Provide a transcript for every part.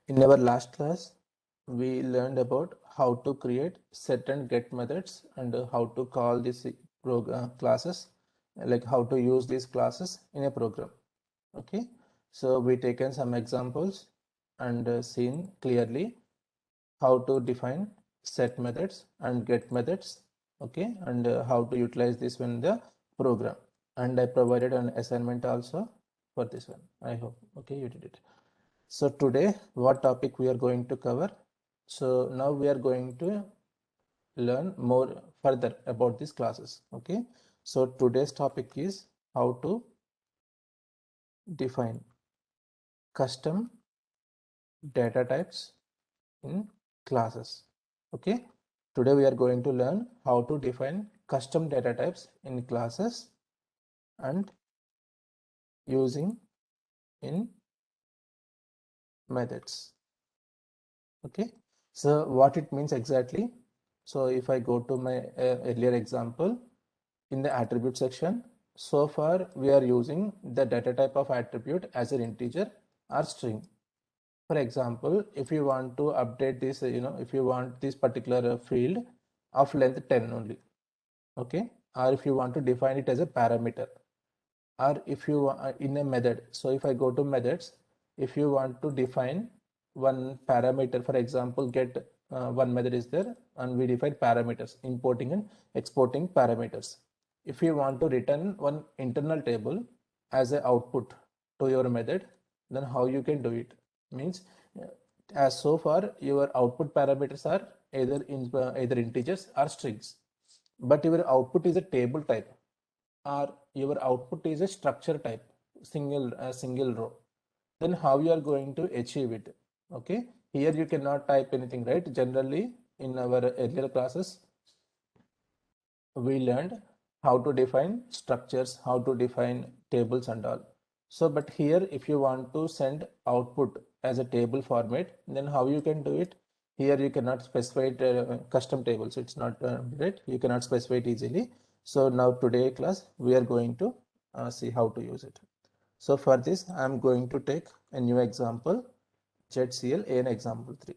In our last class, we learned about how to create set and get methods and how to call these classes, like how to use these classes in a program. Okay, so we taken some examples and seen clearly how to define set methods and get methods. Okay, and how to utilize this in the program. And I provided an assignment also for this one. I hope. Okay, you did it. So today, what topic we are going to cover? So now we are going to learn more further about these classes. Okay. So today's topic is how to define custom data types in classes. Okay. Today we are going to learn how to define custom data types in classes and using in methods. Okay, so what it means exactly? So if I go to my earlier example in the attribute section, so far we are using the data type of attribute as an integer or string. For example, if you want to update this, if you want this particular field of length 10 only, okay, or if you want to define it as a parameter, or if you in a method. So if I go to methods, if you want to define one parameter, for example, get one method is there and we define parameters, importing and exporting parameters. If you want to return one internal table as an output to your method, then how you can do it means, as so far your output parameters are either integers or strings, but your output is a table type or your output is a structure type, single row, then how you are going to achieve it? Okay, here you cannot type anything, right? Generally in our earlier classes we learned how to define structures, how to define tables and all. So but here if you want to send output as a table format, then how you can do it? Here you cannot specify it, custom tables, it's not right, you cannot specify it easily. So now today class we are going to see how to use it. So for this I am going to take a new example, ZCL an example 3.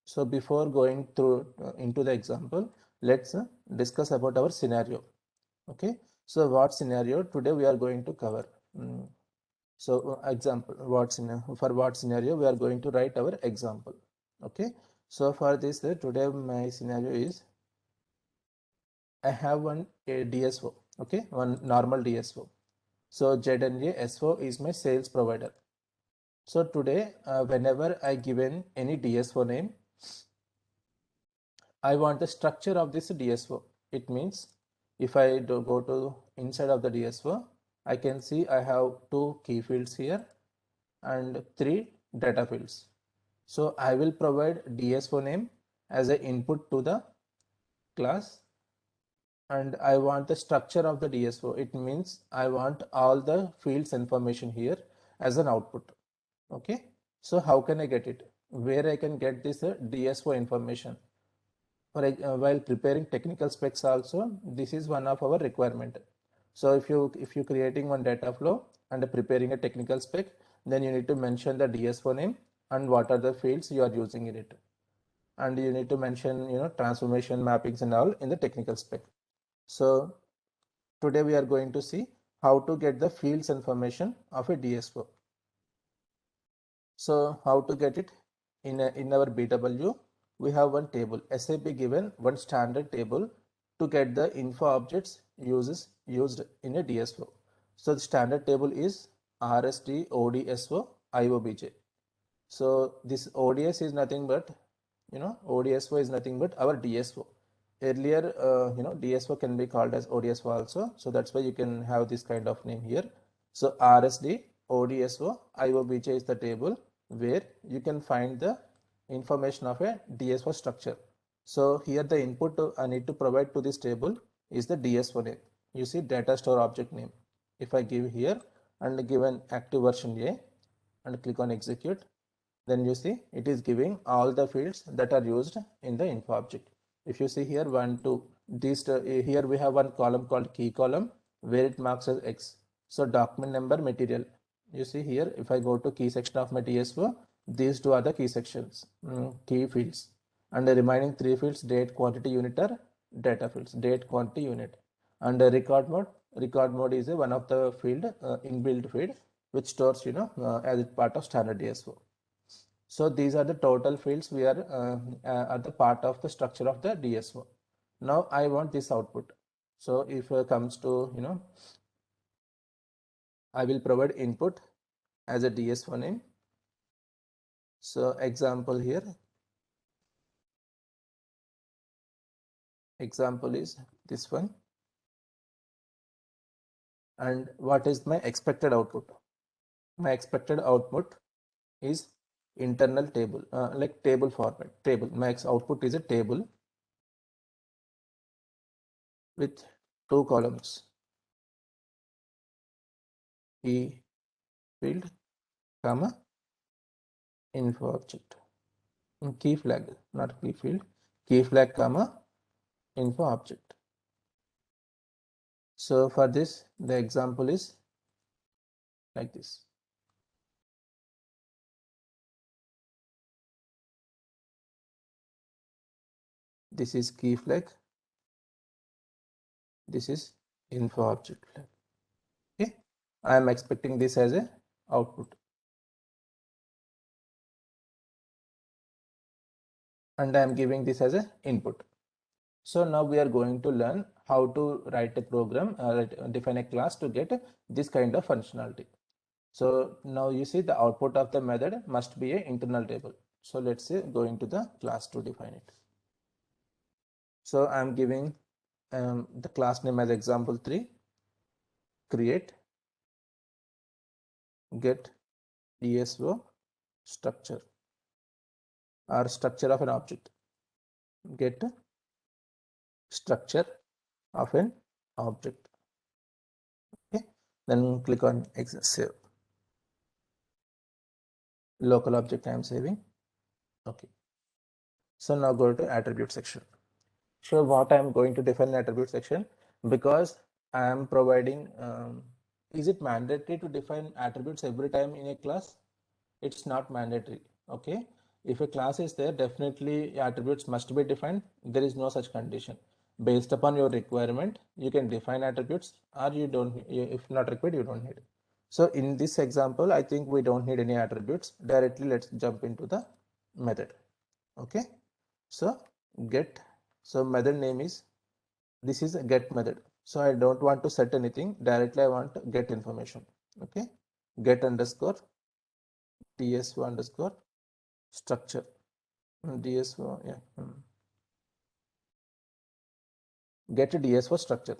So before going through into the example, let's discuss about our scenario. Okay, so what scenario today we are going to cover? So example, for what scenario we are going to write our example. Okay, so for this today my scenario is I have one DSO. Okay, one normal DSO. So ZNA SO is my sales provider. So today whenever I given any DSO name, I want the structure of this DSO. It means if I do go to inside of the DSO, I can see I have two key fields here and three data fields. So I will provide DSO name as an input to the class, and I want the structure of the DSO. It means I want all the fields information here as an output. Okay. So how can I get it? Where I can get this DSO information? While preparing technical specs also, this is one of our requirement. So if you creating one data flow and preparing a technical spec, then you need to mention the DSO name and what are the fields you are using in it, and you need to mention transformation mappings and all in the technical spec. So today we are going to see how to get the fields information of a DSO. So how to get it? In our BW, we have one table, SAP given one standard table to get the info objects used in a DSO. So the standard table is RSD, ODSO, IOBJ. So this ODS is nothing but, ODSO is nothing but our DSO. Earlier, DSO can be called as ODSO also. So that's why you can have this kind of name here. So RSD, ODSO, IOBJ is the table where you can find the information of a DSO structure. So here the input I need to provide to this table is the DSO name. You see data store object name. If I give here and give an active version A and click on execute, then you see it is giving all the fields that are used in the info object. If you see here 1, 2, these here we have one column called key column where it marks as X. So document number material. You see here if I go to key section of my DSO, These two are the key sections, key fields. And the remaining three fields, date, quantity, unit, are data fields, date, quantity, unit. And the record mode is one of the field, inbuilt field, which stores, as part of standard DSO. So these are the total fields we are at the part of the structure of the DSO. Now I want this output. So if it comes to, I will provide input as a DSO name. So example here, example is this one. And what is my expected output? My expected output is internal table, like table format, table. My output is a table with two columns, key field, comma, info object. Key flag, not key field, key flag, comma, info object. So for this, the example is like this. This is key flag. This is info object flag. Okay, I am expecting this as a output, and I am giving this as a input. So now we are going to learn how to write a program, define a class to get this kind of functionality. So now you see the output of the method must be an internal table. So let's say going to the class to define it. So I'm giving the class name as example 3, create, get DSO structure or structure of an object, get structure of an object. Okay, then click on save. Local object I am saving. Okay, so now go to attribute section. So what I am going to define in attribute section, because I am providing, is it mandatory to define attributes every time in a class? It's not mandatory. Okay, if a class is there, definitely attributes must be defined. There is no such condition. Based upon your requirement, you can define attributes, or you don't. If not required, you don't need. So in this example, I think we don't need any attributes. Directly let's jump into the method. Okay, so get, so method name is, this is a get method. So I don't want to set anything, directly I want to get information. Okay, get underscore DSO underscore structure, DSO, yeah, get a DSO structure.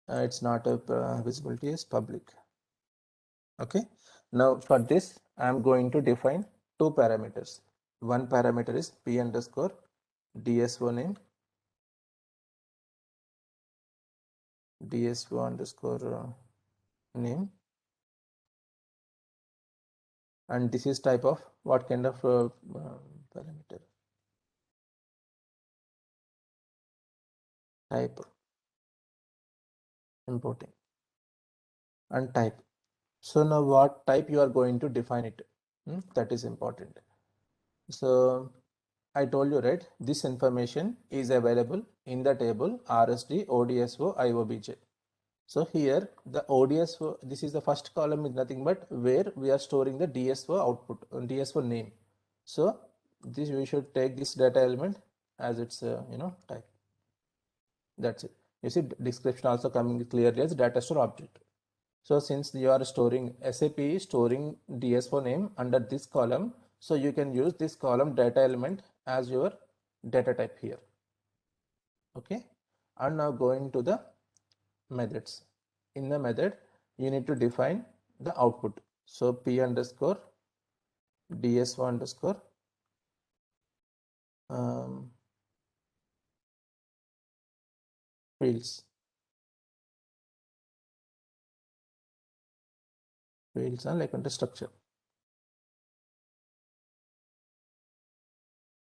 It's not a visibility is public. Okay, now for this I am going to define two parameters. One parameter is p underscore DSO name, DSO underscore name, and this is type of what kind of parameter, type, importing, and type. So now what type you are going to define it, that is important. So I told you, right, this information is available in the table RSD ODSO IOBJ. So here the ODSO, this is the first column, is nothing but where we are storing the DSO output, DSO name. So this, we should take this data element as its type. That's it. You see description also coming clearly as data store object. So since you are storing, SAP is storing DSO name under this column, so you can use this column data element as your data type here. Okay, and now going to the methods. In the method, you need to define the output. So p underscore DSO underscore fields and like under structure.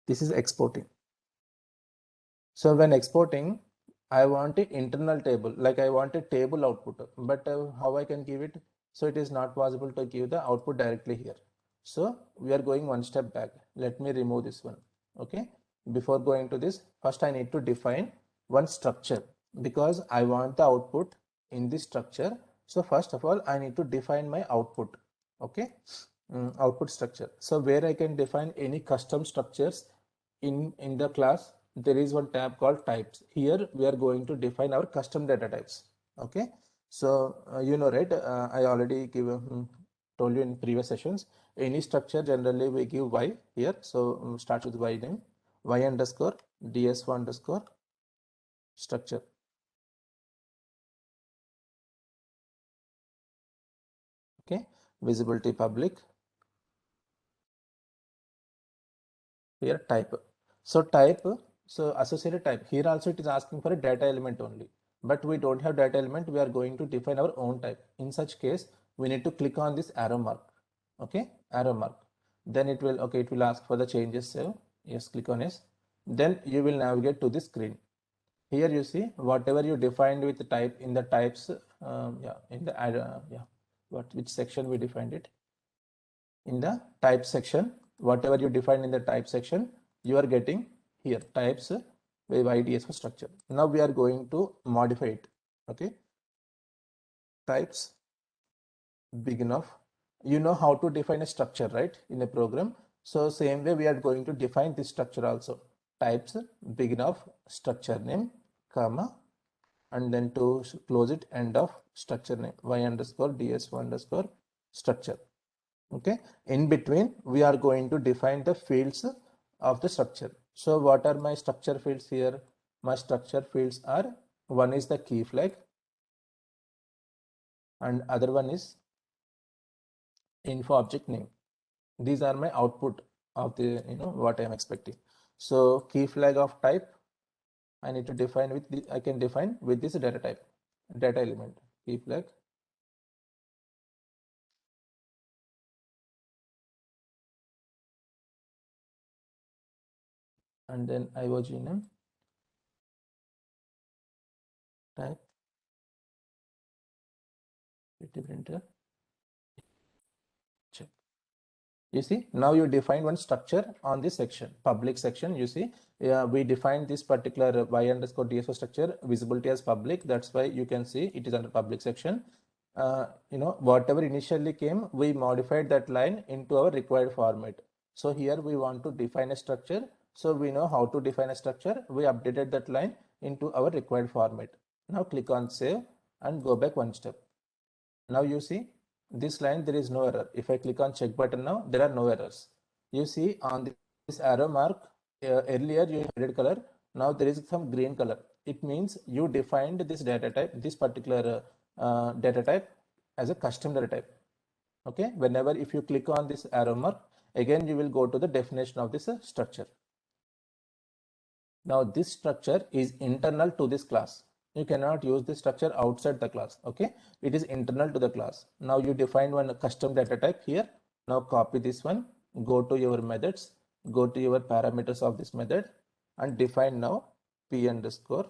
This is exporting. So when exporting, I want an internal table, like I want a table output, but how I can give it? So it is not possible to give the output directly here. So we are going one step back. Let me remove this one. Okay. Before going to this, first I need to define one structure because I want the output in this structure. So first of all, I need to define my output. Okay. Output structure. So where I can define any custom structures in the class, there is one tab called types. Here we are going to define our custom data types. Okay. So you know, right? I already told you in previous sessions. Any structure generally we give y here. So start with y name, y underscore ds1 underscore structure. Okay. Visibility public. Here type. So type, so associated type. Here also it is asking for a data element only, but we don't have data element. We are going to define our own type. In such case, we need to click on this arrow mark. Okay, arrow mark. Then it will, okay, it will ask for the changes. So yes, click on yes. Then you will navigate to the screen. Here you see whatever you defined with the type in the types. Yeah, in the yeah, which section we defined it in the type section. Whatever you define in the type section, you are getting here types by YDS for structure. Now we are going to modify it. Okay, types big enough. You know how to define a structure, right, in a program. So same way we are going to define this structure also. Types big enough structure name, comma, and then to close it end of structure name y underscore ds1 underscore structure. Okay, in between we are going to define the fields of the structure. So what are my structure fields here? My structure fields are, one is the key flag and other one is info object name. These are my output of the, what I am expecting. So key flag of type I need to define with the, I can define with this data type, data element, key flag. And then IOG name type printer. Check. You see, now you define one structure on this section, public section. You see, we defined this particular y underscore DSO structure visibility as public. That's why you can see it is under public section. Whatever initially came, we modified that line into our required format. So here we want to define a structure. So we know how to define a structure. We updated that line into our required format. Now click on save and go back one step. Now you see this line, there is no error. If I click on check button now, there are no errors. You see on this arrow mark, earlier you had red color, now there is some green color. It means you defined this data type, this particular data type as a custom data type. Okay, whenever if you click on this arrow mark, again you will go to the definition of this structure. Now this structure is internal to this class. You cannot use this structure outside the class. Okay, it is internal to the class. Now you define one custom data type here. Now copy this one, go to your methods, go to your parameters of this method and define now p underscore.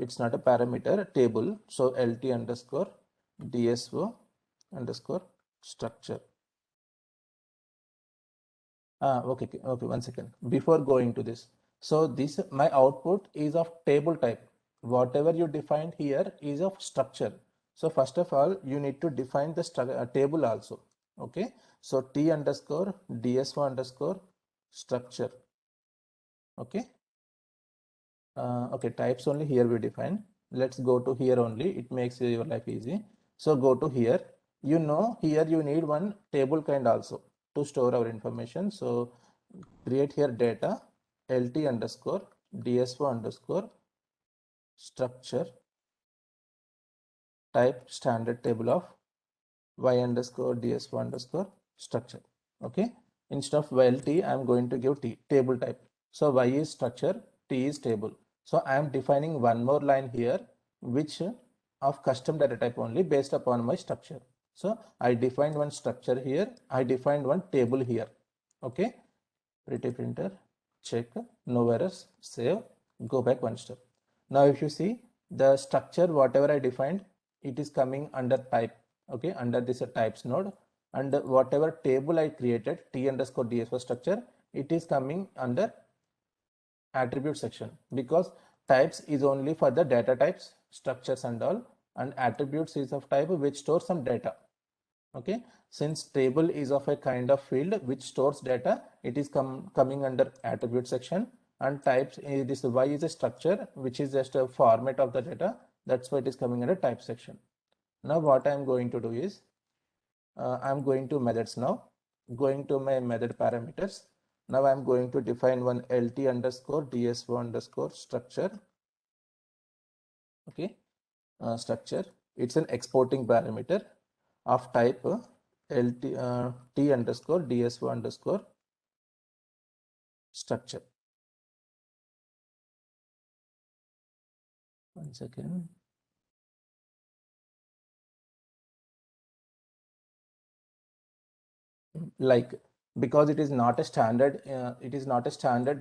It's not a parameter, table. So lt underscore dso underscore structure. Okay, one second. Before going to this, so this my output is of table type. Whatever you defined here is of structure. So first of all, you need to define the table also. Okay, so t underscore ds1 underscore structure. Okay, okay, types only here we define. Let's go to here only. It makes your life easy. So go to here. You know here you need one table kind also to store our information. So create here data lt underscore ds1 underscore structure type standard table of y underscore ds1 underscore structure. Okay, instead of lt I am going to give t table type. So y is structure, t is table. So I am defining one more line here which of custom data type only based upon my structure. So I defined one structure here, I defined one table here. Okay, pretty printer, check, no errors, save, go back one step. Now if you see the structure, whatever I defined, it is coming under type. Okay, under this types node, and whatever table I created, t underscore ds4 structure, it is coming under attribute section, because types is only for the data types, structures and all, and attributes is of type which stores some data. Okay, since table is of a kind of field which stores data, it is coming under attribute section, and types is this y is a structure which is just a format of the data, that's why it is coming under type section. Now what I am going to do is I'm going to methods now, going to my method parameters. Now I'm going to define one lt underscore dsO underscore structure. Okay, structure, it's an exporting parameter of type lt t underscore dsO underscore structure. One second. Like, because it is not a standard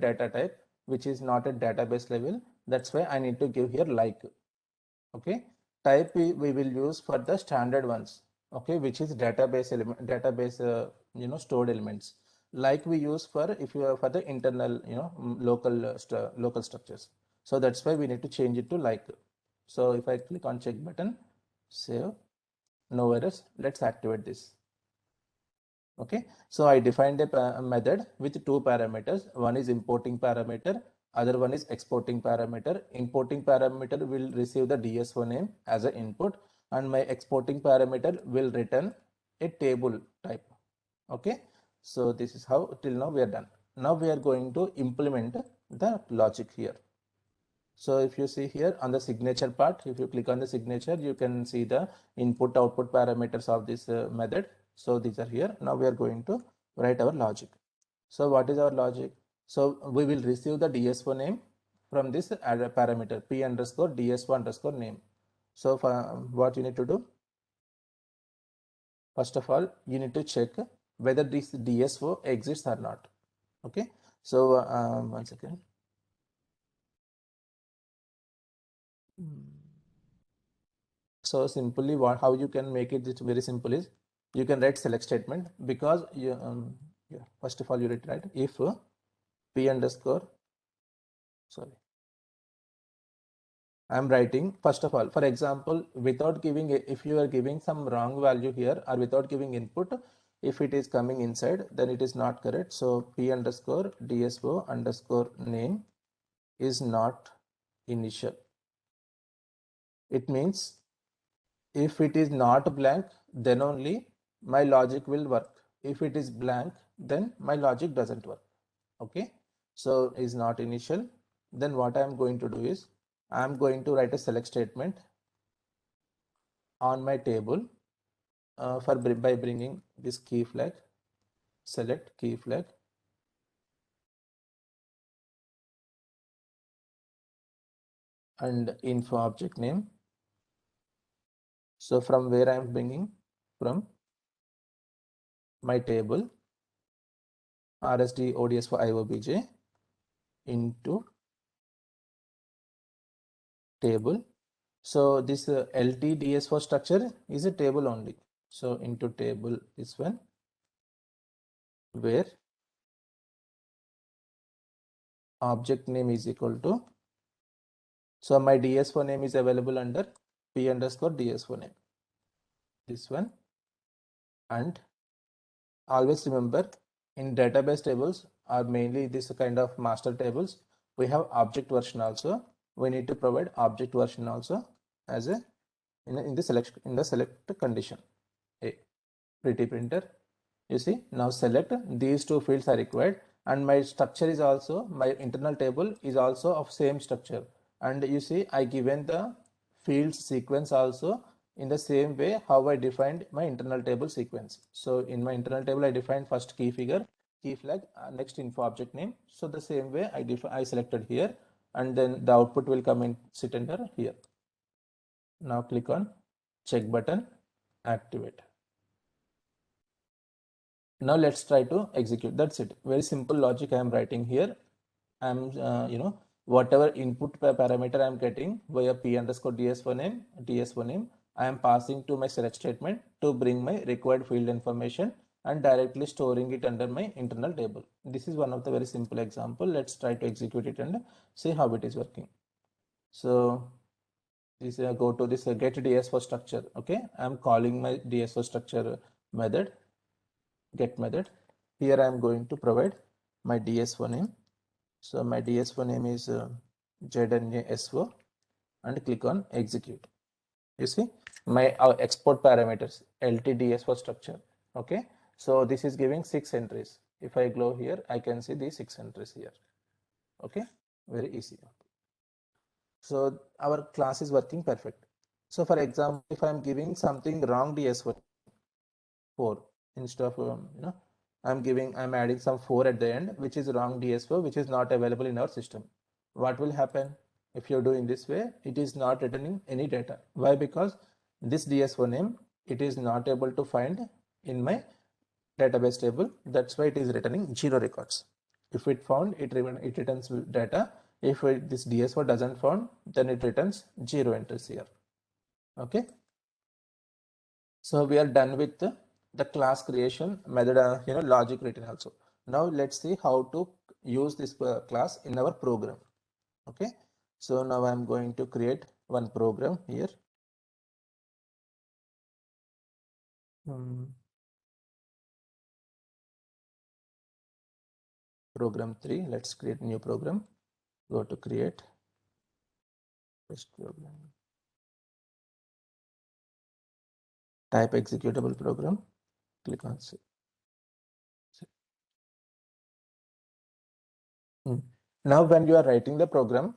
data type which is not at database level, that's why I need to give here like. Okay, type we will use for the standard ones, okay, which is database element, database stored elements, like we use for if you are for the internal local structures. So that's why we need to change it to like. So if I click on check button, save, no errors, let's activate this. Okay, so I defined a method with two parameters. One is importing parameter, other one is exporting parameter. Importing parameter will receive the DSO name as an input, and my exporting parameter will return a table type. Okay, so this is how till now we are done. Now we are going to implement the logic here. So if you see here on the signature part, if you click on the signature, you can see the input output parameters of this method. So these are here. Now we are going to write our logic. So what is our logic? So we will receive the DSO name from this parameter p underscore DSO underscore name. So for, what you need to do? First of all, you need to check whether this DSO exists or not. Okay. So one second. So simply how you can make it very simple is you can write select statement, because you yeah, first of all you write if p underscore, sorry, I'm writing first of all, for example, without giving if you are giving some wrong value here or without giving input, if it is coming inside, then it is not correct. So p underscore DSO underscore name is not initial. It means if it is not blank, then only my logic will work. If it is blank, then my logic doesn't work. Okay, so is not initial. Then what I am going to do is I am going to write a select statement on my table by bringing this key flag, select key flag, and info object name. So from where I am bringing, from my table rsd ods for iobj into table. So this LTDS4 structure is a table only. So into table this one, where object name is equal to, so my DS4 name is available under p underscore DS4 name, this one. And always remember, in database tables are mainly this kind of master tables, we have object version also. We need to provide object version also as a in the select condition. A pretty printer, you see, now select these two fields are required, and my structure is also, my internal table is also of same structure, and you see I given the fields sequence also in the same way how I defined my internal table sequence. So in my internal table I defined first key figure, key flag, next info object name. So the same way I selected here, and then the output will come in sit under here. Now click on check button, activate. Now let's try to execute. That's it. Very simple logic I am writing here. I'm whatever input parameter I'm getting via p underscore ds1 name, I am passing to my select statement to bring my required field information and directly storing it under my internal table. This is one of the very simple example. Let's try to execute it and see how it is working. So this go to this get ds for structure. Okay, I'm calling my ds for structure method, get method. Here I am going to provide my ds4 name. So my ds4 name is ZNASO and click on execute. You see my export parameters LTDS for structure. Okay, so this is giving 6 entries. If I go here, I can see these 6 entries here. Okay, very easy. So our class is working perfect. So for example, if I'm giving something wrong DS4 instead of I'm adding some 4 at the end, which is wrong DS4, which is not available in our system. What will happen if you're doing this way? It is not returning any data. Why? Because this DS4 name, it is not able to find in my database table. That's why it is returning 0 records. If it found, it returns data. If this DS4 doesn't found, then it returns 0 entries here. Okay. So we are done with the class creation method, logic written also. Now let's see how to use this class in our program. Okay. So now I'm going to create one program here. Program 3. Let's create new program. Go to create. Test program. Type executable program. Click on save. Now when you are writing the program,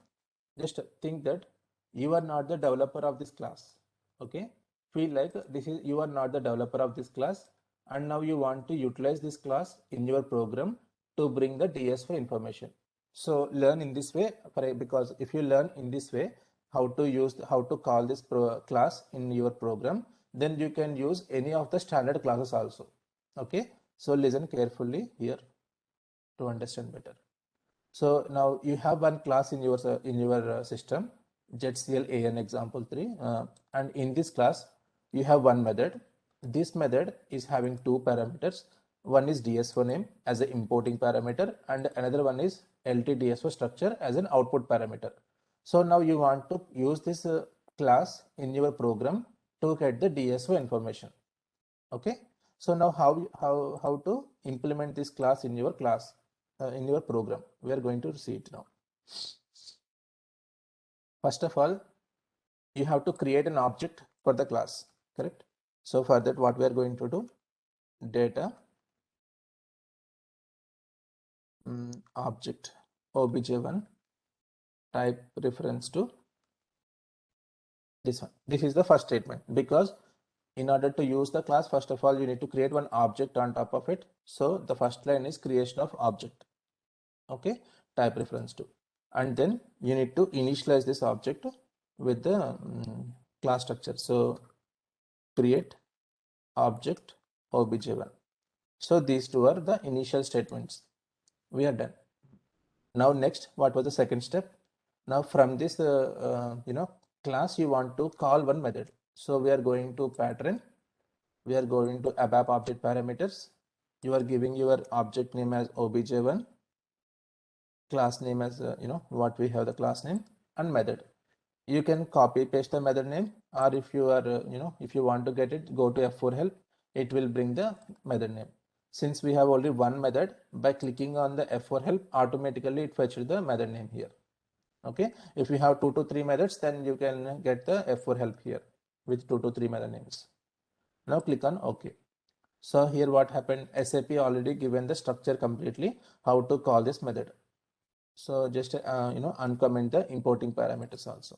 just think that you are not the developer of this class. Okay, feel like this is you are not the developer of this class, and now you want to utilize this class in your program to bring the DS4 information. So learn in this way, because if you learn in this way how to call this class in your program, then you can use any of the standard classes also. Okay, so listen carefully here to understand better. So now you have one class in your system, ZCLAN example 3, and in this class you have one method. This method is having two parameters. One is DS4 name as an importing parameter, and another one is LTDSO structure as an output parameter. So now you want to use this class in your program to get the DSO information. Okay, so now how to implement this class in your class in your program? We are going to see it now. First of all, you have to create an object for the class, correct? So for that, what we are going to do, data object obj1 type reference to this one. This is the first statement, because in order to use the class, first of all, you need to create one object on top of it. So the first line is creation of object. Okay, type reference to, and then you need to initialize this object with the class structure. So create object obj1. So these two are the initial statements. We are done. Now next, what was the second step? Now from this class, you want to call one method. So we are going to pattern. We are going to ABAP object parameters. You are giving your object name as obj1, class name as what we have the class name, and method. You can copy paste the method name, or if you are if you want to get it, go to F4 help. It will bring the method name. Since we have only one method, by clicking on the F4 help, automatically it fetches the method name here. Okay, if you have 2 to 3 methods, then you can get the F4 help here with 2 to 3 method names. Now click on OK. So here what happened, SAP already given the structure completely how to call this method. So just uncomment the importing parameters also.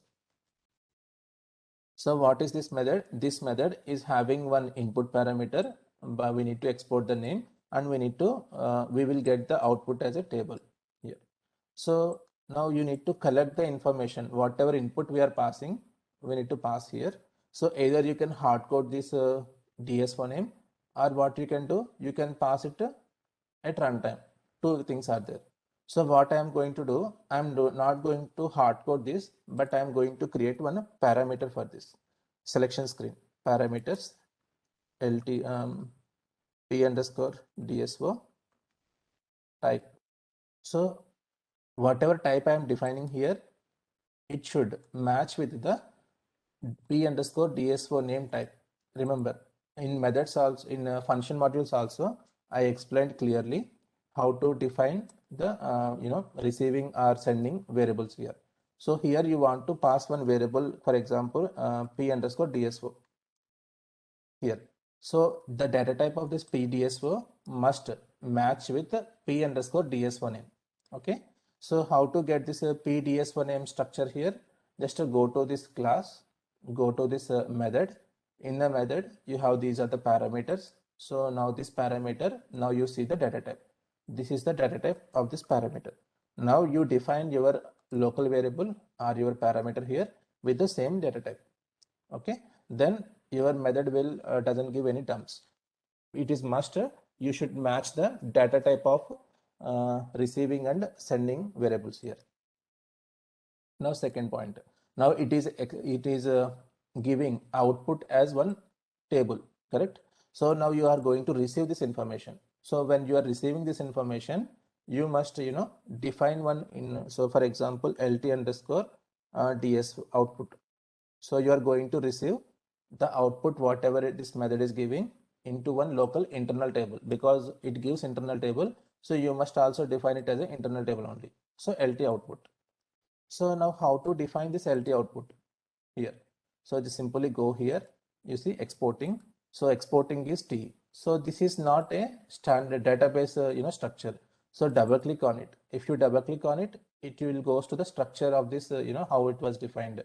So what is this method? This method is having one input parameter, but we need to export the name, and we will get the output as a table here. So now you need to collect the information, whatever input we are passing, we need to pass here. So either you can hard code this DS4 name, or what you can do, you can pass it at runtime. Two things are there. So what I am going to do, I am not going to hard code this, but I am going to create one parameter for this. selection screen, parameters, lt p underscore DSO type. So whatever type I am defining here, it should match with the p underscore DSO name type. Remember, in methods also, in function modules also, I explained clearly how to define the receiving or sending variables here. So here you want to pass one variable, for example, p underscore DSO here. So the data type of this PDSO must match with the p underscore DSO name. Okay. So how to get this PDSO name structure here? Just to go to this class, go to this method. In the method, you have these are the parameters. So now this parameter, now you see the data type. This is the data type of this parameter. Now you define your local variable or your parameter here with the same data type. Okay, then your method will doesn't give any terms. It is must you should match the data type of receiving and sending variables here. Now second point, now it is giving output as one table, correct? So now you are going to receive this information. So when you are receiving this information, you must define one in, so for example lt underscore ds output. So you are going to receive the output whatever this method is giving into one local internal table, because it gives internal table. So you must also define it as an internal table only. So lt output. So now how to define this lt output here? So just simply go here, you see exporting. So exporting is t. So this is not a standard database structure. So double click on it. If you double click on it, it will goes to the structure of this how it was defined.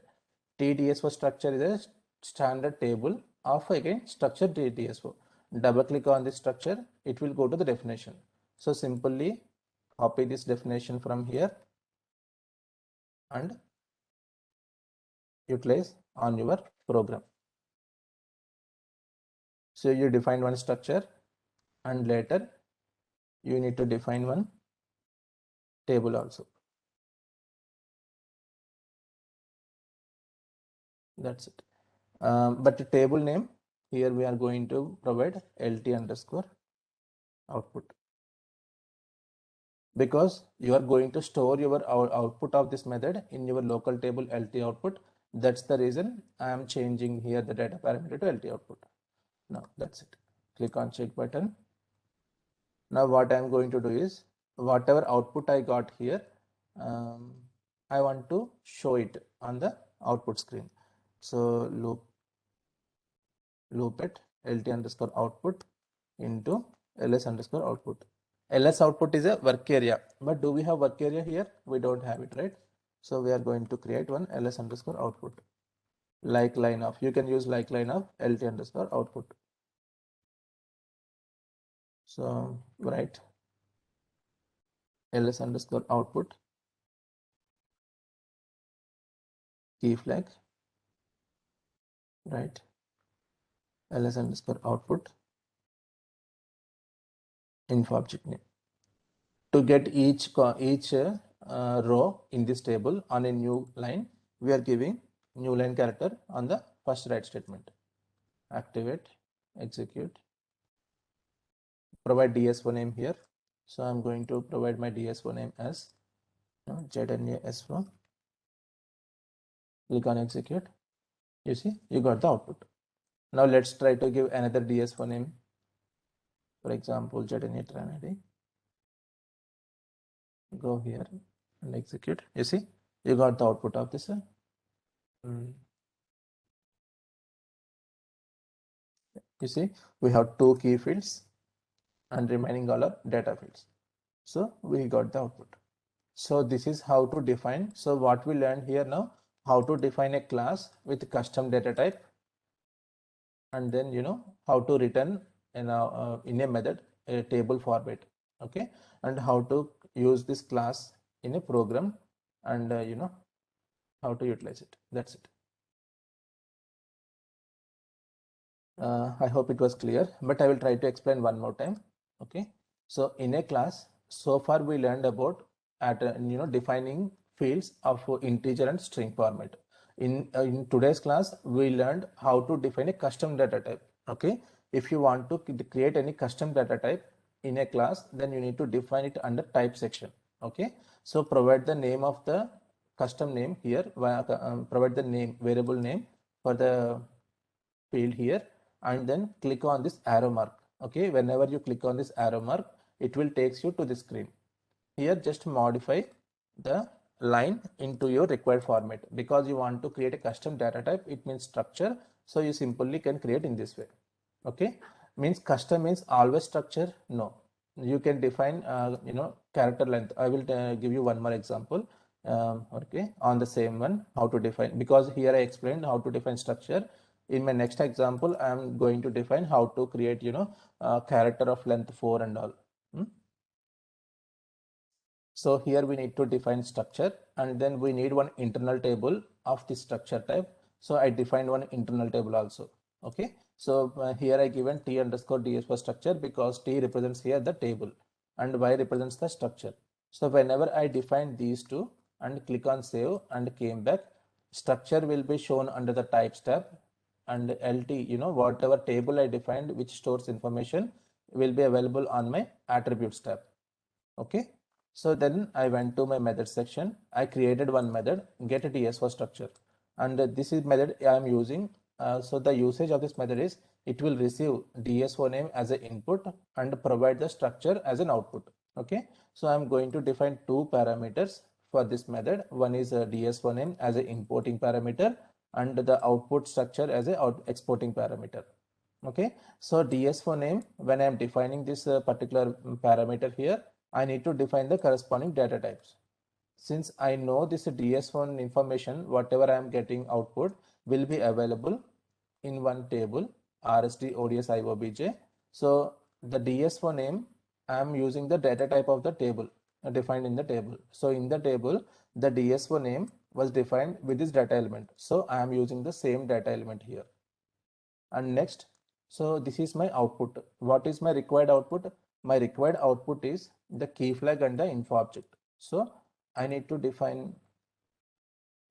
TDSO structure is a standard table of again structure TDSO. Double click on this structure, it will go to the definition. So simply copy this definition from here and utilize on your program. So you define one structure and later you need to define one table also. That's it. But the table name here we are going to provide lt underscore output, because you are going to store your output of this method in your local table lt output. That's the reason I am changing here the data parameter to lt output. Now that's it. Click on check button. Now what I am going to do is, whatever output I got here, I want to show it on the output screen. So loop it lt underscore output into ls underscore output. ls output is a work area, but do we have work area here? We don't have it, right? So we are going to create one ls underscore output, like line of, you can use like line of lt underscore output. So write ls underscore output key flag, right? ls underscore output info object name. To get each row in this table on a new line, we are giving new line character on the first write statement. Activate, execute, provide DSO name here. So I'm going to provide my DSO name as ZNAS1. Click on execute. You see, you got the output. Now let's try to give another DSO name. For example, ZNA Trinity. Go here and execute. You see, you got the output of this. You see, we have two key fields and remaining all are data fields. So we got the output. So this is how to define. So what we learned here now, how to define a class with custom data type, and then how to return in a method a table format. Okay, and how to use this class in a program, and how to utilize it. That's it. I hope it was clear, but I will try to explain one more time. Okay, so in a class, so far we learned about defining fields of integer and string format. In today's class, we learned how to define a custom data type. Okay, if you want to create any custom data type in a class, then you need to define it under type section. Okay, so provide the name of the custom name here, provide the name, variable name for the field here, and then click on this arrow mark. Okay, whenever you click on this arrow mark, it will takes you to the screen. Here just modify the line into your required format, because you want to create a custom data type, it means structure, so you simply can create in this way. Okay, means custom means always structure? No, you can define character length. I will give you one more example. Okay, on the same one, how to define, because here I explained how to define structure. In my next example, I am going to define how to create character of length 4 and all. So here we need to define structure, and then we need one internal table of the structure type. So I defined one internal table also. Okay. So here I given t underscore ds for structure, because t represents here the table and y represents the structure. So whenever I define these two and click on save and came back, structure will be shown under the types tab, and lt, whatever table I defined which stores information will be available on my attributes tab. Okay. So then I went to my method section. I created one method, get ds for structure, and this is method I am using. So the usage of this method is it will receive ds4 name as an input and provide the structure as an output. Okay. So I'm going to define two parameters for this method. One is a ds4 name as an importing parameter, and the output structure as a exporting parameter. Okay. So ds4 name, when I am defining this particular parameter here, I need to define the corresponding data types. Since I know this DS1 information, whatever I am getting output will be available in one table, RSD ODS IOBJ. So the DS4 name, I am using the data type of the table defined in the table. So in the table, the DS4 name was defined with this data element. So I am using the same data element here. And next, so this is my output. What is my required output? My required output is the key flag and the info object. So I need to define,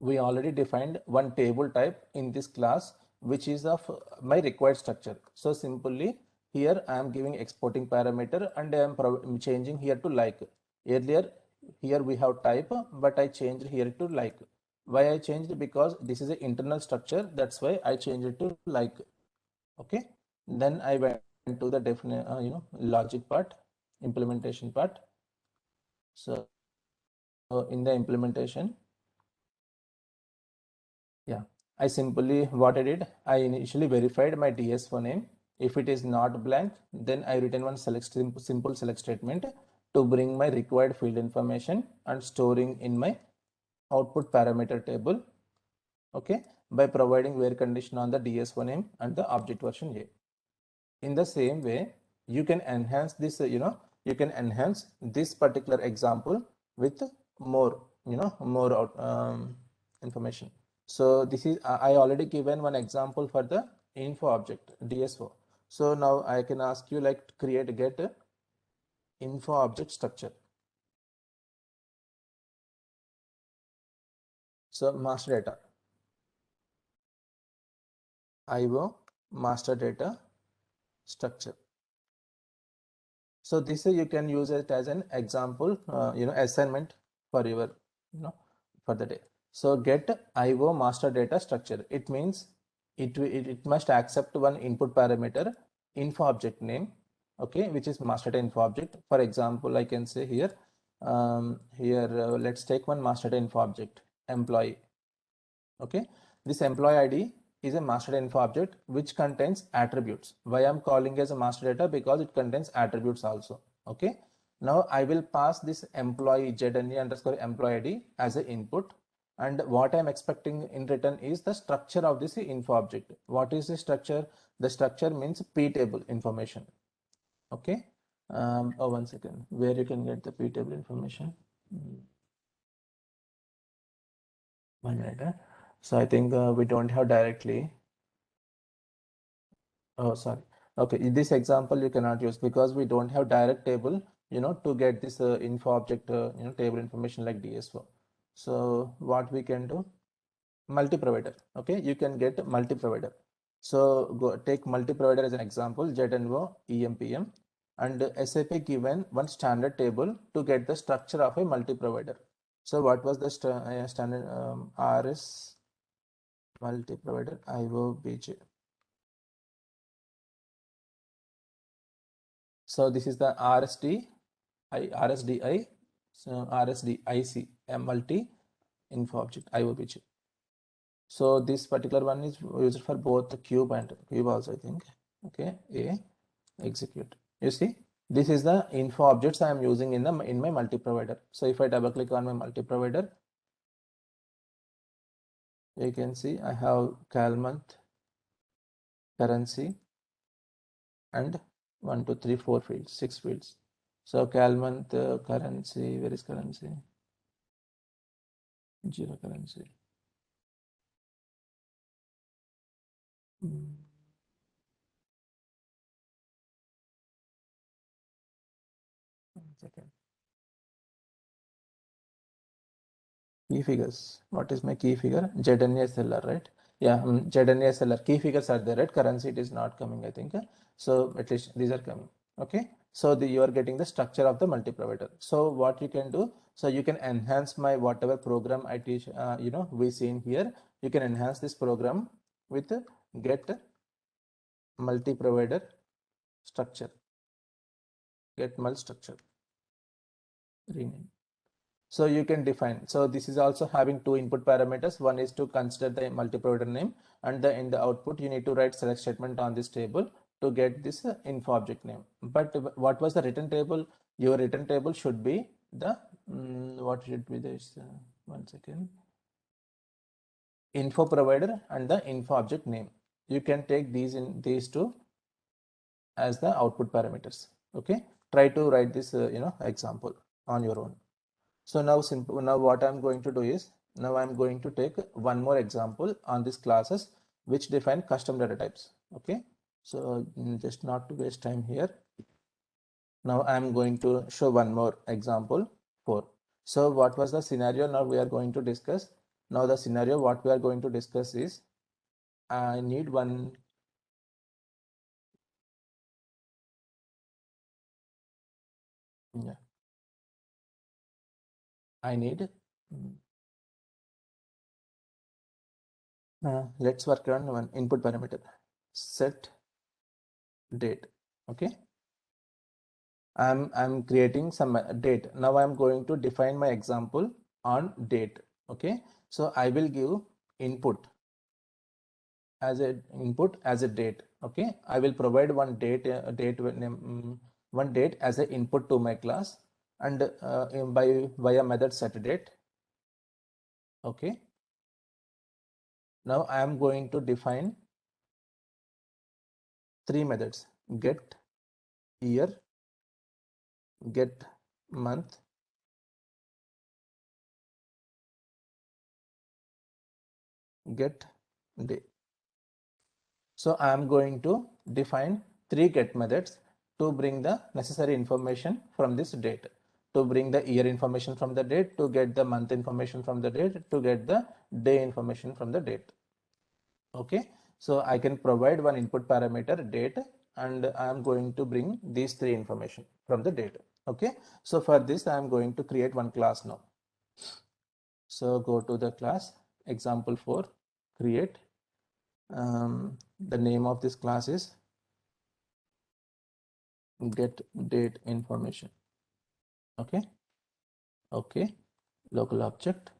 we already defined one table type in this class, which is of my required structure. So simply here I am giving exporting parameter, and I am changing here to like. Earlier here we have type, but I changed here to like. Why I changed? Because this is an internal structure, that's why I changed it to like. Okay, then I went to the definite logic part, implementation part. So in the implementation, yeah, I simply, what I did, I initially verified my DS4 name. If it is not blank, then I written one simple select statement to bring my required field information and storing in my output parameter table. Okay, by providing where condition on the DS1 name and the object version A. In the same way, you can enhance this, you can enhance this particular example with more, more information. So this is, I already given one example for the info object DSO. So now I can ask you like get info object structure. So master data, IO master data structure. So this you can use it as an example, assignment for your, for the day. So get IO master data structure. It means it must accept one input parameter, info object name, okay, which is master data info object. For example, I can say here, let's take one master data info object, employee. Okay, this employee ID is a master data info object which contains attributes. Why I'm calling as a master data? Because it contains attributes also. Okay, now I will pass this employee JNE underscore employee ID as an input, and what I'm expecting in return is the structure of this info object. What is the structure? The structure means p table information. Okay, oh, one second, where you can get the p table information. 1 minute. So I think we don't have directly. Oh, sorry. Okay, in this example you cannot use because we don't have direct table, to get this info object, table information like DSO. So what we can do? multi-provider. Okay, you can get multi-provider. So go take multi-provider as an example, ZNO, EMPM, and SAP given one standard table to get the structure of a multi-provider. So what was the standard RS multi-provider IOBJ? So this is the RSDI, so RSDIC, a multi info object IOBJ. So this particular one is used for both the cube and cube also, I think. Okay, A, execute. You see, this is the info objects I am using in my multi-provider. So if I double click on my multi-provider, you can see I have cal month, currency, and 1, 2, 3, 4 fields, 6 fields. So cal month, currency, where is currency? Zero currency. Hmm. One second. Key figures. What is my key figure? ZNASLR, right? Yeah, ZNASLR. Key figures are there, right? Currency it is not coming, I think. So at least these are coming. Okay. So you are getting the structure of the multi-provider. So what you can do? So you can enhance my whatever program I teach. We see in here. You can enhance this program with get multi-provider structure. Get mul structure. Rename. So you can define. So this is also having two input parameters. One is to consider the multi-provider name, and in the output you need to write select statement on this table to get this info object name. But what was the return table? Your return table should be the what should be this? One second. Info provider and the info object name. You can take these two as the output parameters. Okay. Try to write this example on your own. So now what I'm going to do is, now I'm going to take one more example on these classes which define custom data types. Okay. So just not to waste time here. Now I'm going to show one more example 4. So what was the scenario now we are going to discuss? Now the scenario what we are going to discuss is I need one. Yeah, I need let's work on one input parameter, set date. Okay. I'm creating some date. Now I'm going to define my example on date. Okay. So I will give input as a date. Okay. I will provide one date one date as an input to my class, and by via method set date. Okay. Now I am going to define three methods: get year, get month, get day. So I am going to define three get methods to bring the necessary information from this date, to bring the year information from the date, to get the month information from the date, to get the day information from the date. Okay. So I can provide one input parameter date, and I am going to bring these three information from the date. Okay. So for this I am going to create one class now. So go to the class example 4, create. The name of this class is get date information. Okay. Okay. Local object.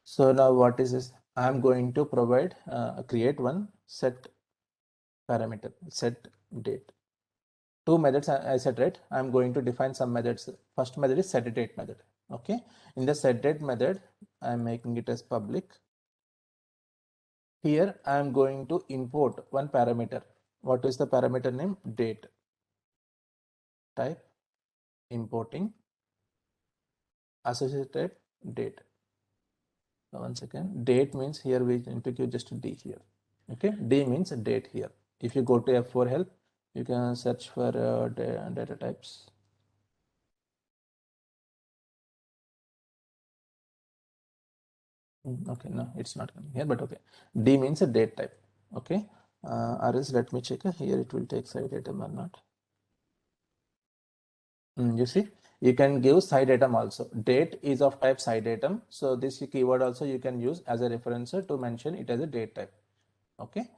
So now what is this? I'm going to provide create one set parameter, set date. Two methods I said, right? I'm going to define some methods. First method is set date method. Okay. In the set date method, I'm making it as public. Here I'm going to import one parameter. What is the parameter name? Date. Type importing associated date. One second. Date means here we need to give just D here. Okay. D means date here. If you go to F4 help, you can search for data types. Okay, no, it's not coming here, but okay. D means a date type. Okay. Or else let me check here, it will take side item or not. You see, you can give side item also. Date is of type side item. So this keyword also you can use as a referencer to mention it as a date type. Okay.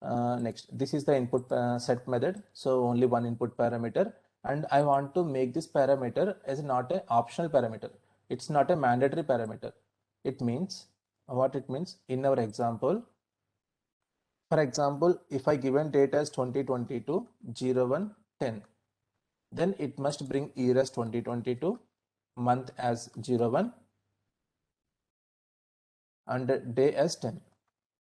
Next, this is the input set method. So only one input parameter, and I want to make this parameter as not a optional parameter. It's not a mandatory parameter. It means what it means in our example. For example, if I given date as 2022 01 10, then it must bring year as 2022, month as 01, and day as 10.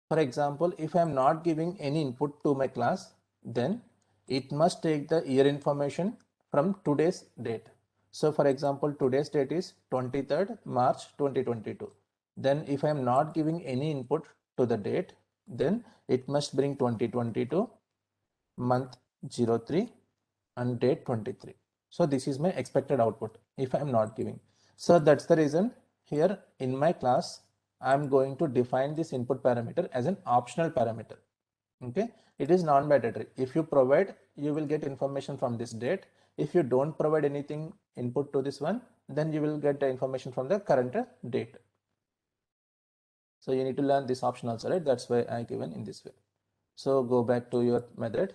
For example, if I am not giving any input to my class, then it must take the year information from today's date. So for example, today's date is 23rd March 2022. Then if I am not giving any input to the date, then it must bring 2022, month 03, and date 23. So this is my expected output if I am not giving. So that's the reason here in my class, I'm going to define this input parameter as an optional parameter. Okay, it is non-mandatory. If you provide, you will get information from this date. If you don't provide anything input to this one, then you will get the information from the current date. So you need to learn this option also, right? That's why I given in this way. So go back to your method.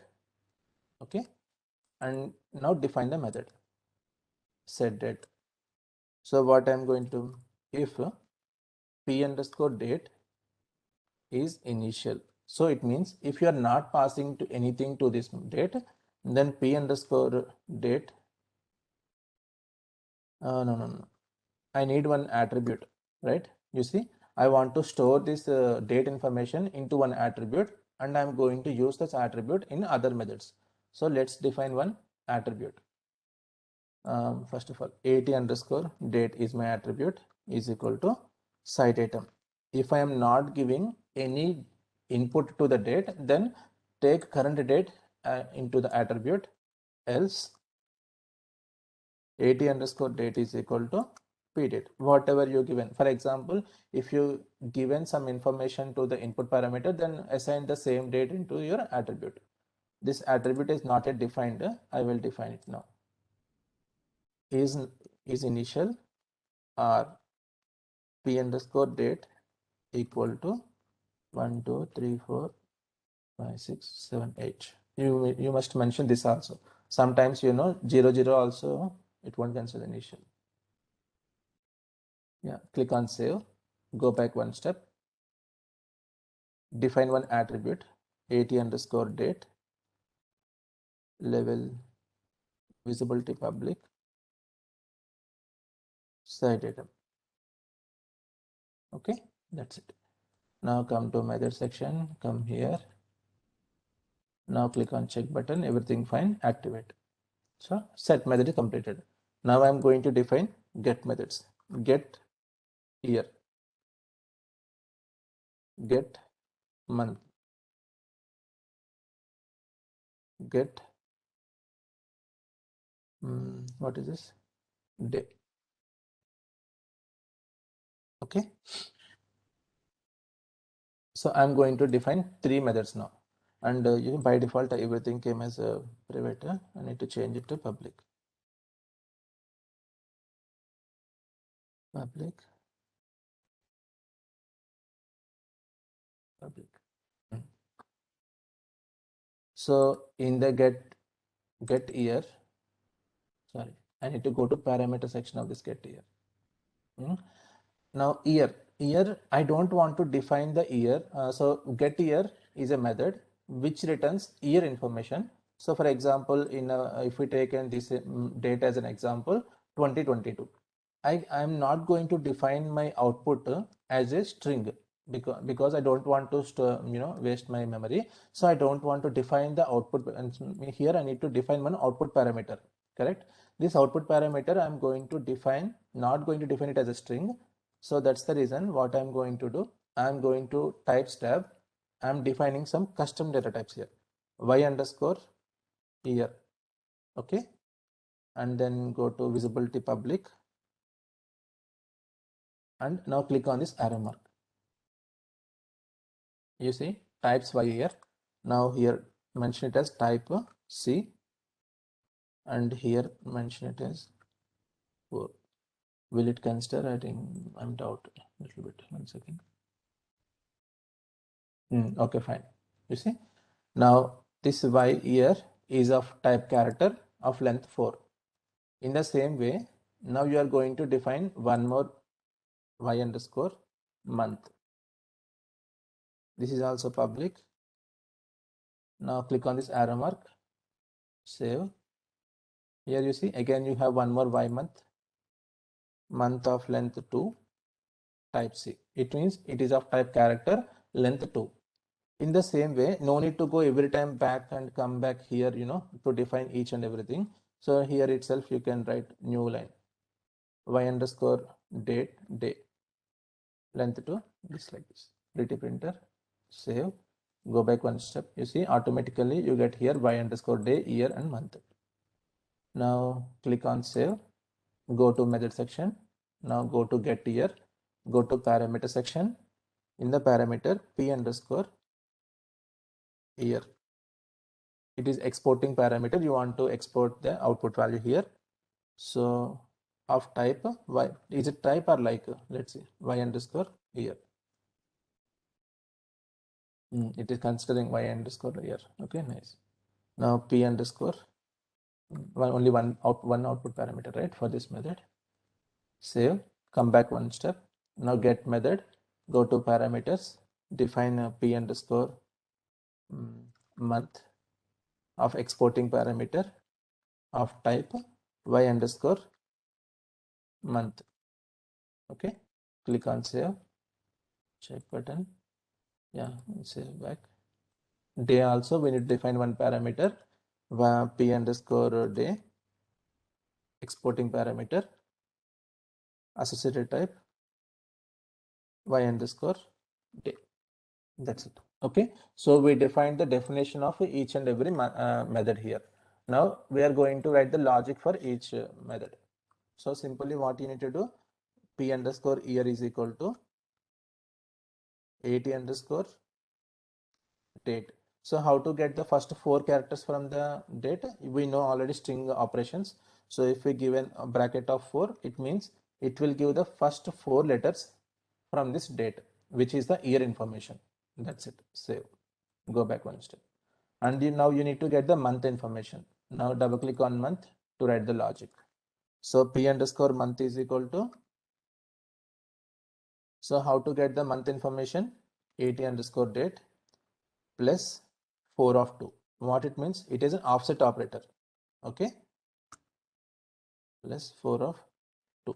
Okay, and now define the method set date. So what I'm going to, if p underscore date is initial, so it means if you are not passing to anything to this date, then p underscore date, no, I need one attribute, right? You see, I want to store this date information into one attribute, and I'm going to use this attribute in other methods. So let's define one attribute. First of all, at underscore date is my attribute is equal to site item. If I am not giving any input to the date, then take current date into the attribute, else at underscore date is equal to p date, whatever you given. For example, if you given some information to the input parameter, then assign the same date into your attribute. This attribute is not yet defined. I will define it now. Is initial or p underscore date equal to 1 2 3 4 5 6 7 8. You must mention this also. Sometimes 0 0 also it won't cancel initial. Yeah, click on save, go back one step, define one attribute at underscore date, level visibility public, site item. Okay, that's it. Now come to method section, come here. Now click on check button, everything fine, activate. So set method is completed. Now I'm going to define get methods. Get year, get month, get what is this, day. Okay, so I'm going to define three methods now, and by default everything came as a private. I need to change it to public. Public, public. So in the get year, sorry, I need to go to parameter section of this get year. Now year, I don't want to define the year. So get year is a method which returns year information. So for example, if we take this date as an example, 2022, I am not going to define my output as a string because I don't want to waste my memory. So I don't want to define the output, and here I need to define one output parameter. Correct. This output parameter I'm going to define, not going to define it as a string. So that's the reason what I'm going to do. I'm going to types tab. I'm defining some custom data types here. Y underscore year. Okay. And then go to visibility public. And now click on this arrow mark. You see types y here. Now here mention it as type C, and here mention it as 4. Will it consider? I think I'm doubt a little bit. 1 second. Okay, fine. You see, now this y here is of type character of length 4. In the same way, now you are going to define one more y underscore month. This is also public. Now click on this arrow mark, save. Here you see again you have one more y month of length 2, type C. It means it is of type character length 2. In the same way, no need to go every time back and come back here, to define each and everything. So here itself you can write new line, y underscore date day length 2, just like this. Pretty printer, save, go back one step. You see automatically you get here y underscore day, year and month. Now click on save, go to method section. Now go to get year, go to parameter section. In the parameter p underscore year, it is exporting parameter. You want to export the output value here. So of type y, is it type or like, let's see, y underscore year. It is considering y underscore year. Okay, nice. Now p underscore only one output parameter, right, for this method. Save, come back one step. Now get method, go to parameters, define a p underscore month of exporting parameter of type y underscore month. Okay, click on save, check button. Yeah, save back. Day also we need to define one parameter, p underscore day, exporting parameter, associated type y underscore day. That's it. Okay, so we defined the definition of each and every method here. Now we are going to write the logic for each method. So simply what you need to do, p underscore year is equal to at underscore date. So how to get the first 4 characters from the date? We know already string operations. So if we give a bracket of 4, it means it will give the first 4 letters from this date, which is the year information. That's it. Save. Go back one step. And now you need to get the month information. Now double click on month to write the logic. So p underscore month is equal to, so how to get the month information? At underscore date plus 4 of 2. What it means? It is an offset operator. Okay, plus 4 of 2.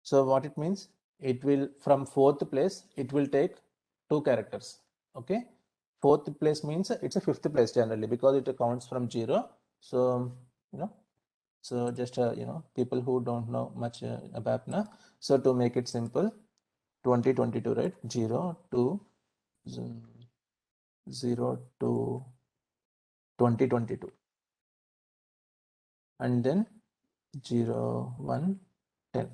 So what it means? It will, from 4th place, it will take 2 characters. Okay, 4th place means it's a 5th place generally because it counts from 0. So so just people who don't know much about now. So to make it simple, 2022, right? 0 to 0 to 2022, and then 0 1 10.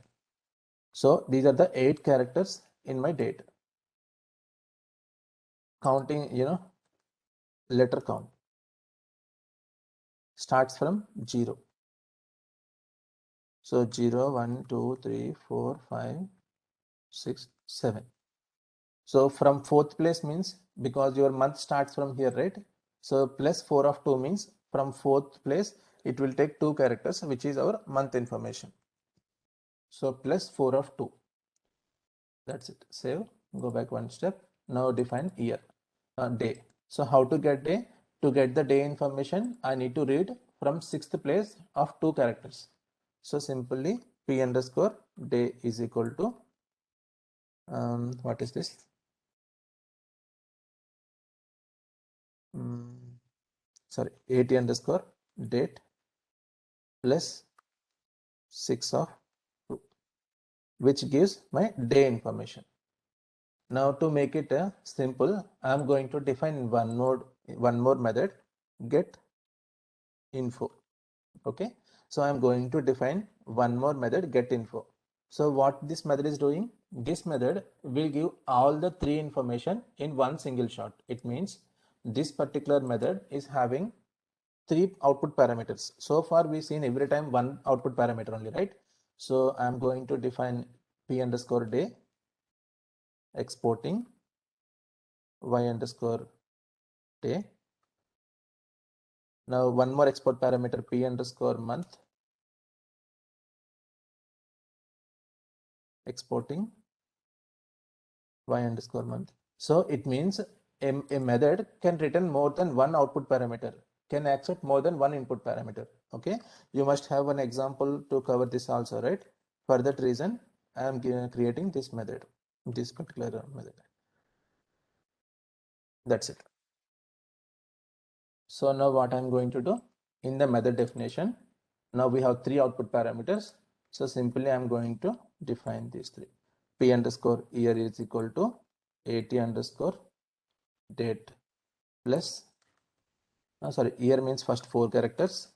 So these are the 8 characters in my date. Counting, letter count starts from 0. So 0 1 2 3 4 5 6 7. So from 4th place means, because your month starts from here, right? So plus 4 of 2 means from 4th place it will take 2 characters, which is our month information. So plus 4 of 2. That's it. Save. Go back one step. Now define year, day. So how to get day? To get the day information, I need to read from 6th place of 2 characters. So simply p underscore day is equal to what is this? Sorry, at underscore date plus 6 of 2, which gives my day information. Now to make it simple, I am going to define one more method, get info. Okay, so I am going to define one more method, get info. So what this method is doing, this method will give all the three information in one single shot. It means this particular method is having three output parameters. So far we've seen every time one output parameter only, right? So I'm going to define p underscore day, exporting y underscore day. Now one more export parameter p underscore month, exporting y underscore month. So it means a method can return more than one output parameter, can accept more than one input parameter. Okay, you must have an example to cover this also, right? For that reason, I am creating this method, this particular method. That's it. So now what I'm going to do in the method definition, now we have three output parameters. So simply I'm going to define these three. P underscore year is equal to AT underscore date plus, year means first four characters.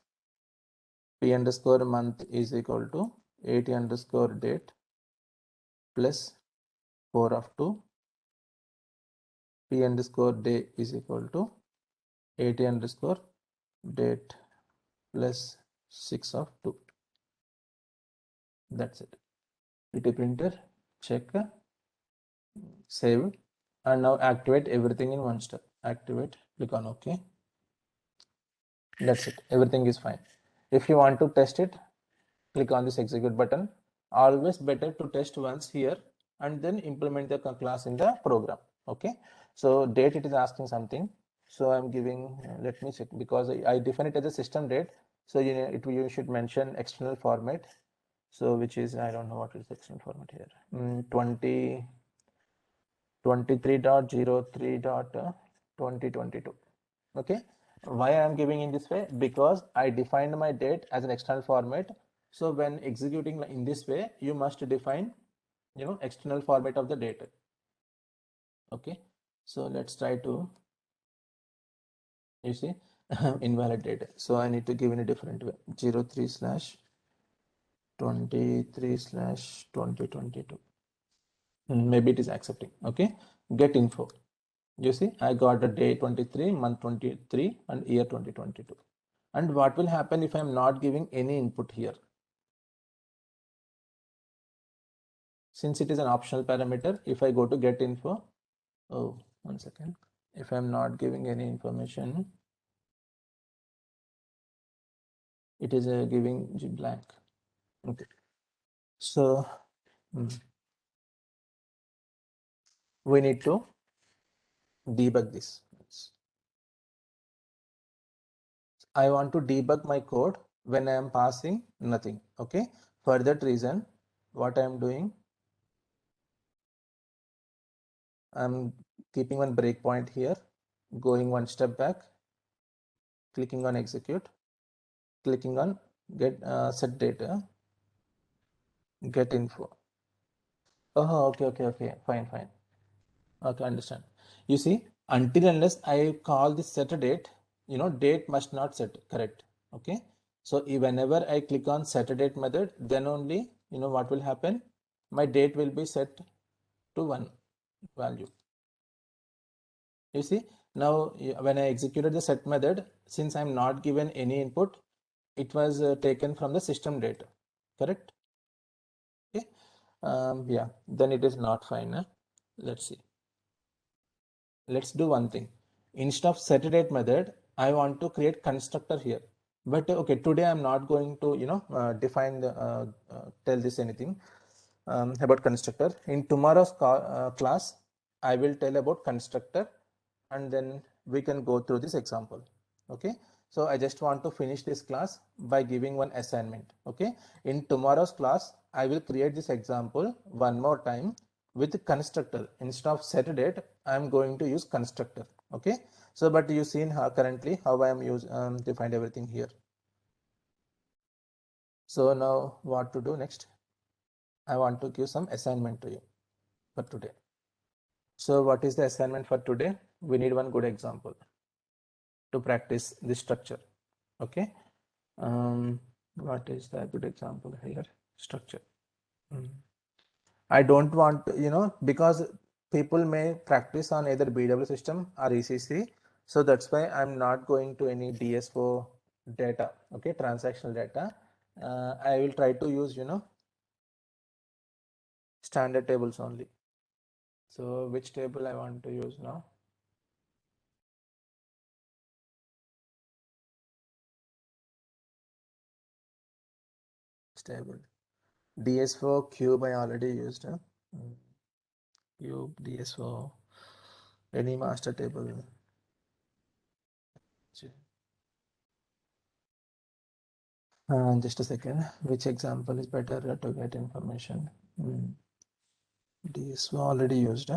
P underscore month is equal to AT underscore date plus 4 of 2. P underscore day is equal to AT underscore date plus 6 of 2. That's it. PT printer, check, save, and now activate everything in one step. Activate, click on OK. That's it. Everything is fine. If you want to test it, click on this execute button. Always better to test once here and then implement the class in the program. Okay. So date, it is asking something. So I'm giving, let me check, because I define it as a system date. So you should mention external format. So which is, I don't know what is the external format here. 23.03.2022. Okay, why I am giving in this way? Because I defined my date as an external format. So when executing in this way, you must define, external format of the data. Okay, so let's try to, you see, invalid data. So I need to give in a different way, 03/23/2022. Maybe it is accepting. Okay, get info. You see, I got a day 23, month 23, and year 2022. And what will happen if I'm not giving any input here? Since it is an optional parameter, if I go to get info, oh, 1 second. If I'm not giving any information, it is giving blank. Okay. So we need to debug this. I want to debug my code when I am passing nothing. Okay. For that reason, what I am doing, I'm keeping one breakpoint here, going one step back, clicking on execute, clicking on get set data, get info. Oh, okay, fine. Okay, understand. You see, until unless I call this set a date, date must not set, correct? Okay. So whenever I click on set a date method, then only, what will happen? My date will be set to one value. You see, now when I executed the set method, since I'm not given any input, it was taken from the system data, correct? Okay. Yeah, then it is not fine. Huh? Let's see. Let's do one thing. Instead of set date method, I want to create constructor here. But okay, today I'm not going to, define the, tell this anything about constructor. In tomorrow's class, I will tell about constructor, and then we can go through this example. Okay. So I just want to finish this class by giving one assignment. Okay. In tomorrow's class, I will create this example one more time with constructor. Instead of set date, I am going to use constructor. Okay. So, but you seen how currently how I am defined everything here. So now what to do next? I want to give some assignment to you for today. So what is the assignment for today? We need one good example to practice this structure. Okay. What is the good example here? Structure. I don't want to, because people may practice on either BW system or ECC. So that's why I'm not going to any DSO data, okay, transactional data. I will try to use, standard tables only. So which table I want to use now? Table. DSO cube I already used. Cube, DSO, any master table. Just a second. Which example is better to get information? DSO already used.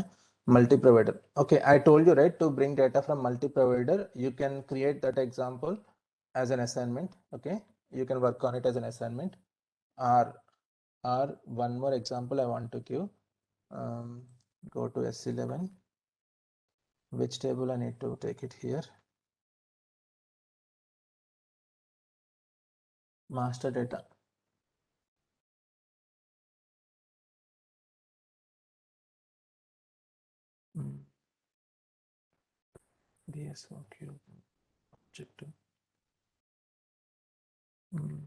Multi-provider. Okay, I told you, right, to bring data from multi-provider, you can create that example as an assignment. Okay, you can work on it as an assignment. Or one more example I want to give. Go to S11. Which table I need to take it here? Master data. DSO cube object.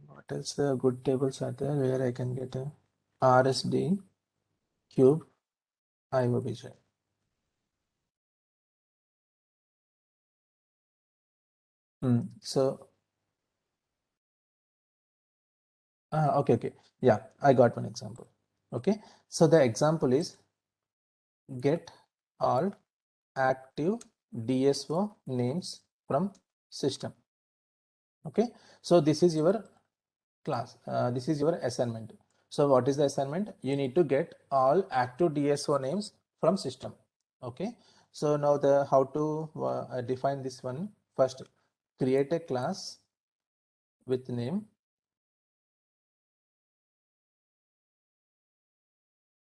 What else good tables are there where I can get a RSD cube IOBJ? So okay, yeah, I got one example. Okay, so the example is get all active DSO names from system. Okay, so this is your class. This is your assignment. So what is the assignment? You need to get all active DSO names from system. Okay, so now the how to define this one. First, create a class with name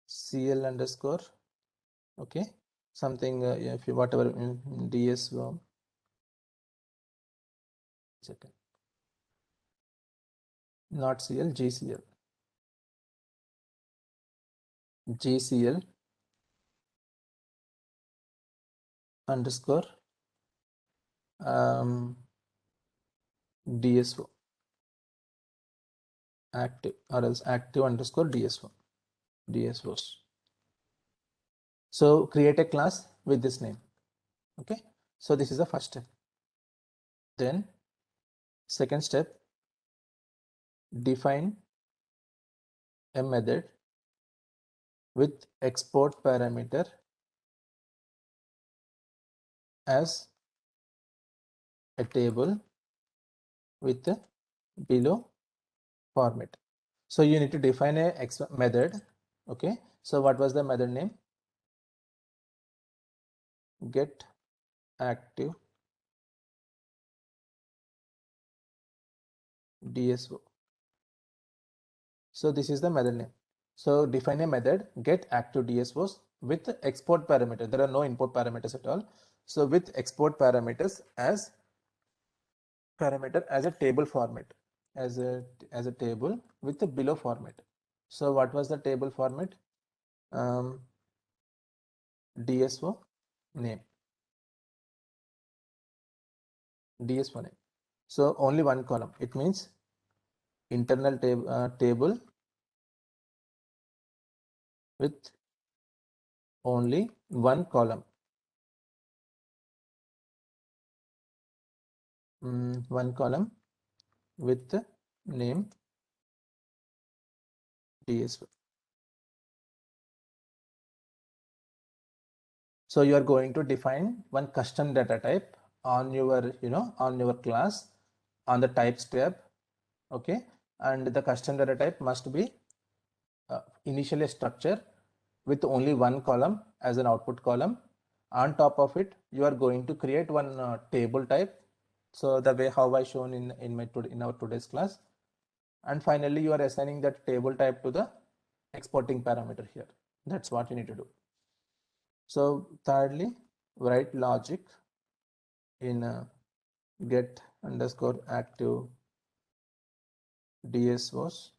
CL underscore. Okay, something if you whatever DSO. Second, not CL, GCL. GCL underscore DSO active, or else active underscore DSO DSOs. So create a class with this name. Okay, so this is the first step. Then second step, define a method with export parameter as a table with a below format. So you need to define a method. Okay, so what was the method name? Get active DSO. So this is the method name. So define a method get active DSOs with export parameter. There are no input parameters at all. So with export parameters as a table format, as a table with the below format. So what was the table format? DSO name. DSO name. So only one column. It means internal table with only one column. One column with the name DSO. So you are going to define one custom data type on your, on your class on the types tab. Okay, and the custom data type must be initially a structure with only one column as an output column. On top of it, you are going to create one table type. So the way how I shown in our today's class, and finally you are assigning that table type to the exporting parameter here. That's what you need to do. So thirdly, write logic in get underscore active DSOs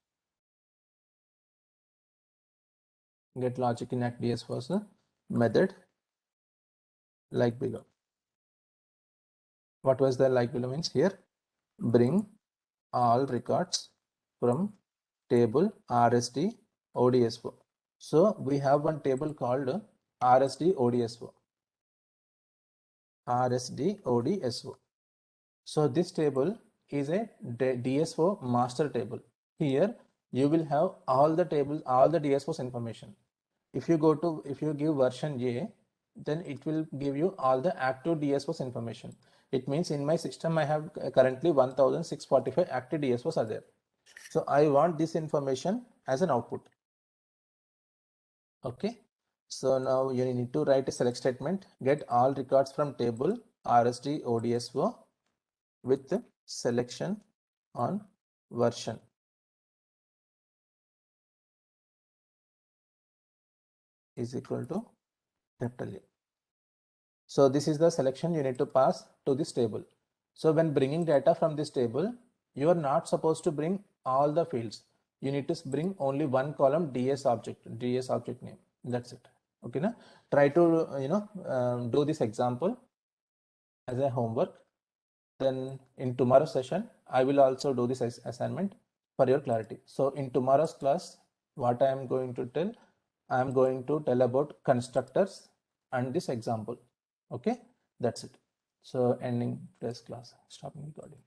get logic in act ds was a method like below. What was the like below means here? Bring all records from table RSD ODSO. So we have one table called RSD ODSO. RSD ODSO. So this table is a DSO master table. Here you will have all the tables, all the DSO's information. If you give version A, then it will give you all the active DSO's information. It means in my system I have currently 1645 active DSO's are there. So I want this information as an output. Okay. So now you need to write a select statement, get all records from table RSD ODSO with selection on version is equal to capital A. So this is the selection you need to pass to this table. So when bringing data from this table, you are not supposed to bring all the fields. You need to bring only one column DS object name. That's it. Okay, na? Try to do this example as a homework. Then in tomorrow's session, I will also do this assignment for your clarity. So in tomorrow's class, what I am going to tell, I am going to tell about constructors and this example. Okay, that's it. So ending today's class, stopping recording.